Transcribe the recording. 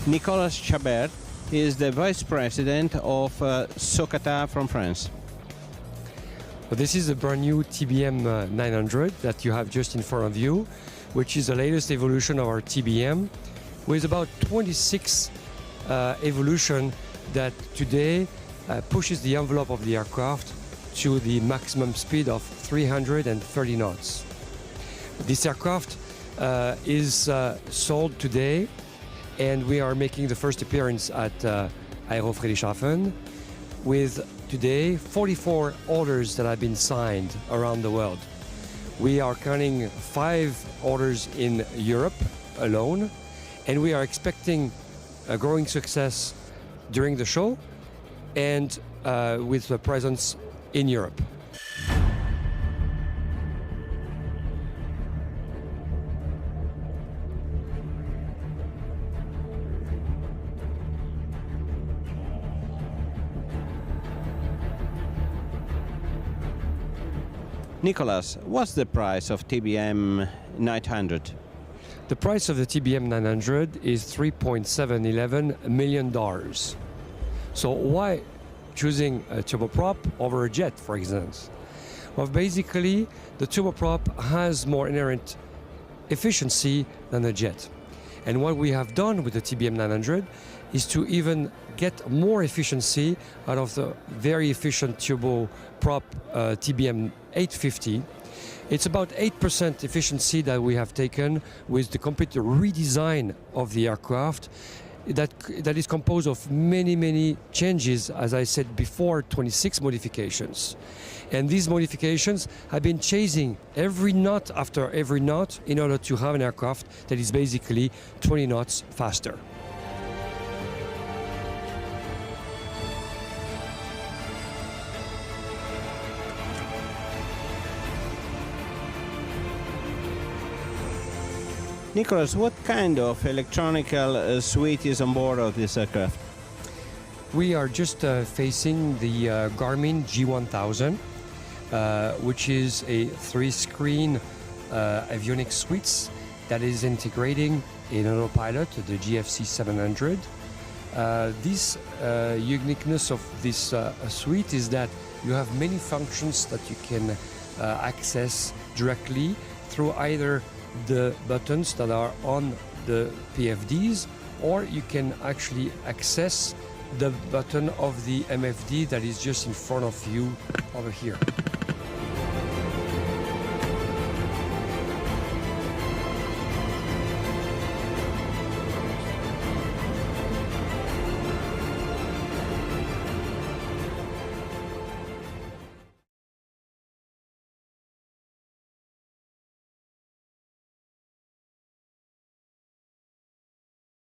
Nicolas Chabert is the Vice President of Socata from France. Well, this is a brand new TBM 900 that you have just in front of you, which is the latest evolution of our TBM, with about 26 evolution that today pushes the envelope of the aircraft to the maximum speed of 330 knots. This aircraft is sold today, and we are making the first appearance at Aero Friedrichshafen with today 44 orders that have been signed around the world. We are counting 5 orders in Europe alone, and we are expecting a growing success during the show and with a presence in Europe. Nicolas, what's the price of TBM 900? The price of the TBM 900 is $3.711 million. So why choosing a turboprop over a jet, for instance? Well, basically, the turboprop has more inherent efficiency than a jet. And what we have done with the TBM 900 is to even get more efficiency out of the very efficient turboprop TBM 850. It's about 8% efficiency that we have taken with the complete redesign of the aircraft that is composed of many changes, as I said before, 26 modifications. And these modifications have been chasing every knot after every knot in order to have an aircraft that is basically 20 knots faster. Nicolas, what kind of electronical suite is on board of this aircraft? We are just facing the Garmin G1000, which is a 3-screen avionics suite that is integrating in autopilot the GFC 700. This uniqueness of this suite is that you have many functions that you can access directly through either the buttons that are on the PFDs, or you can actually access the button of the MFD that is just in front of you over here.